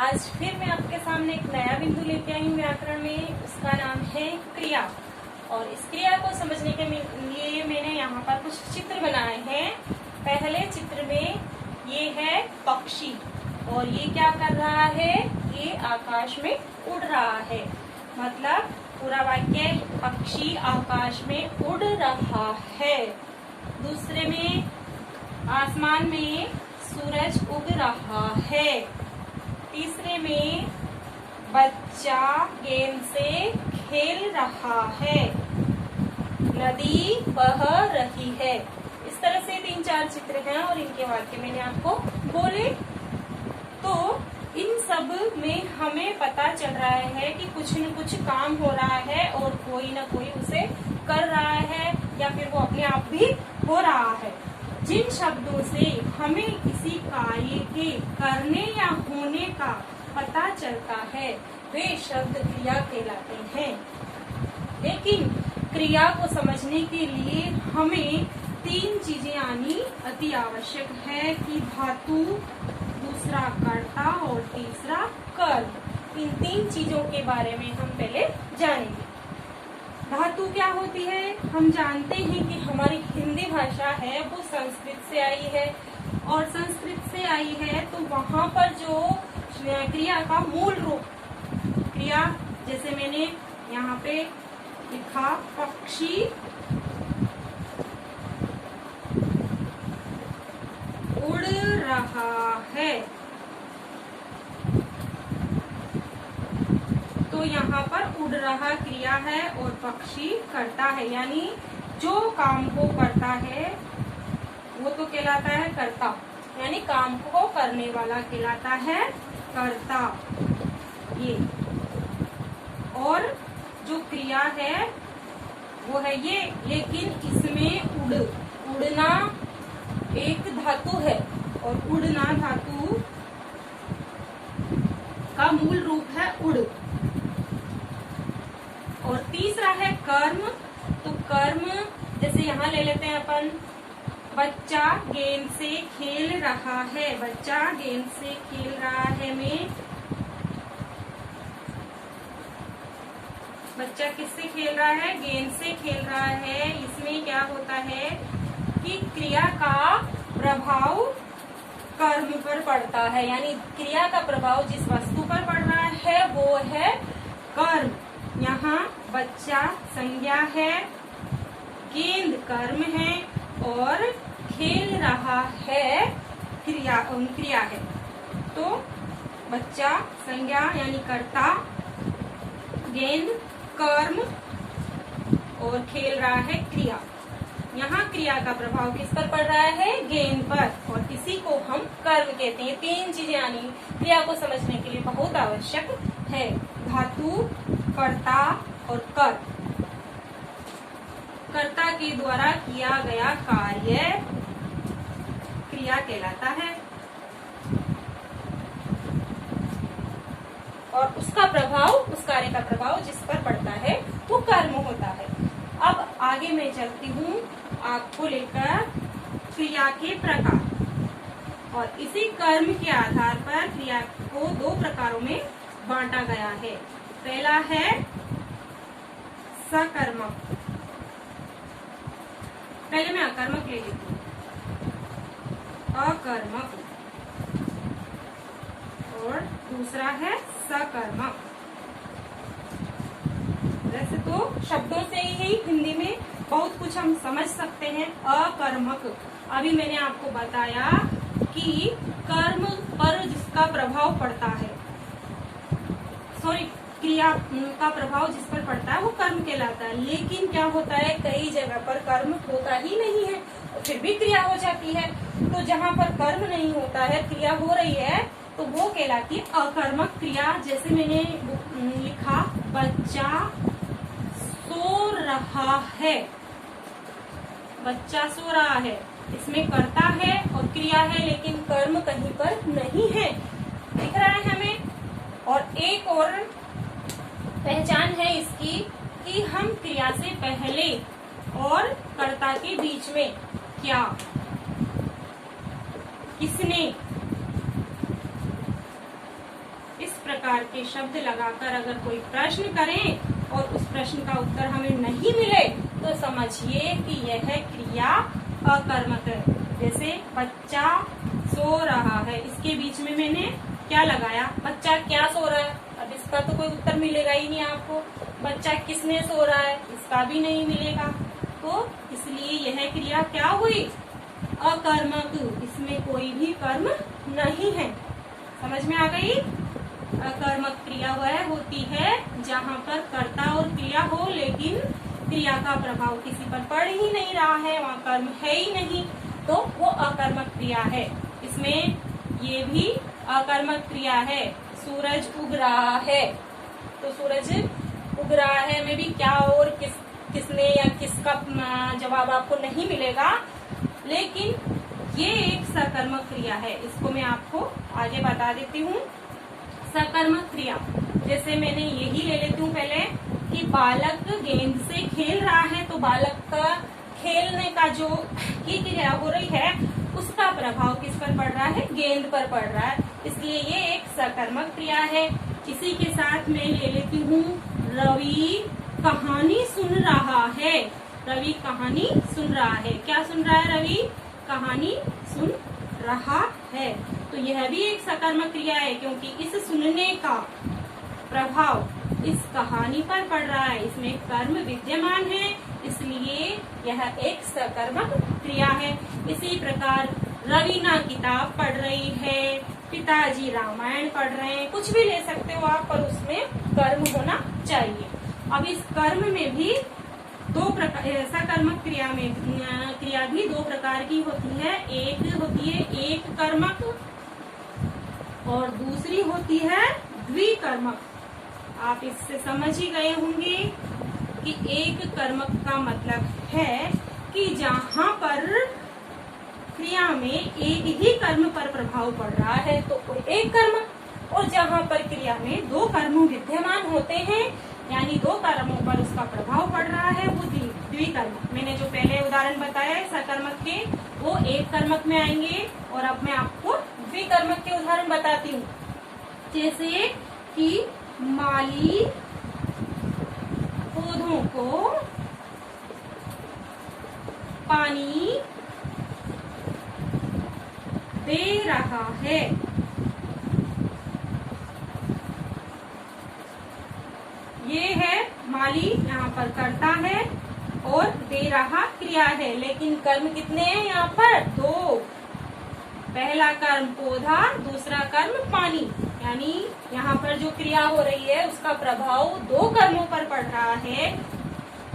आज फिर मैं आपके सामने एक नया बिंदु लेके आई हूँ व्याकरण में। उसका नाम है क्रिया। और इस क्रिया को समझने के लिए मैंने यहाँ पर कुछ चित्र बनाए हैं। पहले चित्र में ये है पक्षी और ये क्या कर रहा है, ये आकाश में उड़ रहा है। मतलब पूरा वाक्य पक्षी आकाश में उड़ रहा है। दूसरे में आसमान में सूरज उग रहा है। तीसरे में बच्चा गेंद से खेल रहा है। नदी बह रही है। इस तरह से 3-4 चित्र हैं और इनके वाक्य मैंने आपको बोले। तो इन सब में हमें पता चल रहा है कि कुछ न कुछ काम हो रहा है और कोई न कोई उसे कर रहा है या फिर वो अपने आप भी हो रहा है। जिन शब्दों से हमें किसी कार्य के करने या होने का पता चलता है वे शब्द क्रिया कहलाते हैं। लेकिन क्रिया को समझने के लिए हमें 3 चीजें आनी अति आवश्यक है कि धातु, दूसरा कर्ता और तीसरा कर्म। इन 3 चीजों के बारे में हम पहले जानेंगे। धातु क्या होती है? हम जानते हैं कि हमारी हिंदी भाषा है वो संस्कृत से आई है और संस्कृत से आई है तो वहाँ पर जो क्रिया का मूल रूप क्रिया, जैसे मैंने यहाँ पे लिखा पक्षी उड़ रहा है, तो यहाँ पर उड़ रहा क्रिया है और पक्षी करता है। यानी जो काम को करता है वो तो कहलाता है कर्ता, यानी काम को करने वाला कहलाता है कर्ता। ये और जो क्रिया है वो है ये, लेकिन इसमें उड़ना एक धातु है और उड़ना धातु का मूल रूप है उड़। और तीसरा है कर्म। तो कर्म जैसे यहाँ ले लेते हैं अपन, बच्चा गेंद से खेल रहा है। बच्चा गेंद से खेल रहा है में बच्चा किससे खेल रहा है? गेंद से खेल रहा है। इसमें क्या होता है कि क्रिया का प्रभाव कर्म पर पड़ता है, यानी क्रिया का प्रभाव जिस वस्तु पर पड़ रहा है वो है कर्म। यहाँ बच्चा संज्ञा है, गेंद कर्म है और खेल रहा है क्रिया है। तो बच्चा संज्ञा यानी कर्ता, गेंद कर्म और खेल रहा है क्रिया। यहाँ क्रिया का प्रभाव किस पर पड़ रहा है? गेंद पर, और इसी को हम कर्म कहते हैं। 3 चीजें यानी क्रिया को समझने के लिए बहुत आवश्यक है। धातु, कर्ता और कर्म। कर्ता के द्वारा किया गया कार्य क्रिया कहलाता है और उसका प्रभाव, उस कार्य का प्रभाव जिस पर पड़ता है वो कर्म होता है। अब आगे मैं चलती हूँ आपको लेकर क्रिया के प्रकार। और इसी कर्म के आधार पर क्रिया को 2 प्रकारों में बांटा गया है। पहला है सकर्मक। पहले मैं अकर्मक ले लेती हूँ। अकर्मक और दूसरा है सकर्मक। वैसे तो शब्दों से ही हिंदी में बहुत कुछ हम समझ सकते हैं। अकर्मक, अभी मैंने आपको बताया कि कर्म पर जिसका प्रभाव पड़ता है, क्रिया का प्रभाव जिस पर पड़ता है वो कर्म कहलाता है। लेकिन क्या होता है, कई जगह पर कर्म होता ही नहीं है और फिर भी क्रिया हो जाती है। तो जहाँ पर कर्म नहीं होता है, क्रिया हो रही है, तो वो कहलाती है अकर्मक क्रिया। जैसे मैंने लिखा बच्चा सो रहा है। बच्चा सो रहा है, इसमें कर्ता है और क्रिया है, लेकिन कर्म कहीं पर नहीं है, दिख रहा है हमें। और एक और पहचान है इसकी कि हम क्रिया से पहले और कर्ता के बीच में क्या, किसने, प्रकार के शब्द लगाकर अगर कोई प्रश्न करें और उस प्रश्न का उत्तर हमें नहीं मिले तो समझिए कि यह क्रिया अकर्मक है। जैसे बच्चा सो रहा है, इसके बीच में मैंने क्या लगाया, बच्चा क्या सो रहा है, अब इसका तो कोई उत्तर मिलेगा ही नहीं आपको। बच्चा किसने सो रहा है, इसका भी नहीं मिलेगा। तो इसलिए यह क्रिया क्या हुई, अकर्मक, इसमें कोई भी कर्म नहीं है। समझ में आ गई। अकर्मक क्रिया वह होती है जहाँ पर कर्ता और क्रिया हो लेकिन क्रिया का प्रभाव किसी पर पड़ ही नहीं रहा है, वहाँ कर्म है ही नहीं, तो वो अकर्मक क्रिया है। इसमें ये भी अकर्मक क्रिया है। सूरज उग रहा है, तो सूरज उग रहा है में भी क्या और किसने या किसका जवाब आपको नहीं मिलेगा, लेकिन ये एक सकर्मक क्रिया है। इसको मैं आपको आगे बता देती हूँ। सकर्मक क्रिया जैसे मैंने यही ले लेती हूँ पहले कि बालक गेंद से खेल रहा है, तो बालक का खेलने का जो की क्रिया हो रही है उसका प्रभाव किस पर पड़ रहा है, गेंद पर पड़ रहा है, इसलिए ये एक सकर्मक क्रिया है। इसी के साथ मैं ले लेती हूँ रवि कहानी सुन रहा है। रवि कहानी सुन रहा है, क्या सुन रहा है, रवि कहानी सुन रहा है, तो यह भी एक सकर्मक क्रिया है क्योंकि इस सुनने का प्रभाव इस कहानी पर पड़ रहा है, इसमें कर्म विद्यमान है, इसलिए यह एक सकर्मक क्रिया है। इसी प्रकार रवीना किताब पढ़ रही है, पिताजी रामायण पढ़ रहे हैं, कुछ भी ले सकते हो आप, पर उसमें कर्म होना चाहिए। अब इस कर्म में भी दो प्रकार, सकर्मक क्रिया भी दो प्रकार की होती है। एक होती है एक कर्मक और दूसरी होती है द्विकर्मक। आप इससे समझ ही गए होंगे कि एक कर्मक का मतलब है कि जहाँ पर क्रिया में एक ही कर्म पर प्रभाव पड़ रहा है तो एक कर्मक, और जहाँ पर क्रिया में दो कर्म विद्यमान होते हैं यानी दो कर्मों पर उसका प्रभाव पड़ रहा है वो द्विकर्मक। मैंने जो पहले उदाहरण बताया है सकर्मक के वो एक कर्मक में आएंगे, और अब मैं आपको द्विकर्मक के उदाहरण बताती हूँ। जैसे कि माली पौधों को पानी दे रहा है, ये है माली, यहाँ पर कर्ता है और दे रहा क्रिया है, लेकिन कर्म कितने हैं यहाँ पर, दो। पहला कर्म पौधा, दूसरा कर्म पानी, यानी यहाँ पर जो क्रिया हो रही है उसका प्रभाव दो कर्मों पर पड़ रहा है,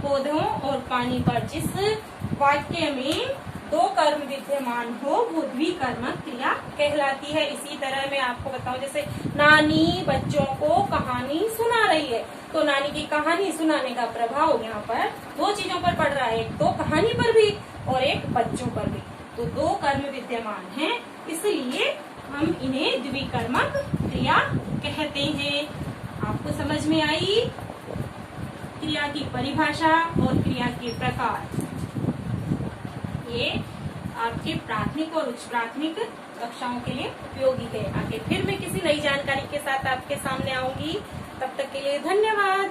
पौधों और पानी पर। जिस वाक्य में दो कर्म विद्यमान हो वो द्विकर्मक क्रिया कहलाती है। इसी तरह मैं आपको बताऊं, जैसे नानी बच्चों को कहानी सुना रही है, तो नानी की कहानी सुनाने का प्रभाव यहाँ पर दो चीजों पर पड़ रहा है, एक तो कहानी पर भी और एक बच्चों पर भी, तो दो कर्म विद्यमान हैं, इसलिए हम इन्हें द्विकर्मक क्रिया कहते हैं। आपको समझ में आई क्रिया की परिभाषा और क्रिया के प्रकार। ये आपके प्राथमिक और उच्च प्राथमिक कक्षाओं के लिए उपयोगी है। आगे फिर मैं किसी नई जानकारी के साथ आपके सामने आऊंगी, तब तक के लिए धन्यवाद।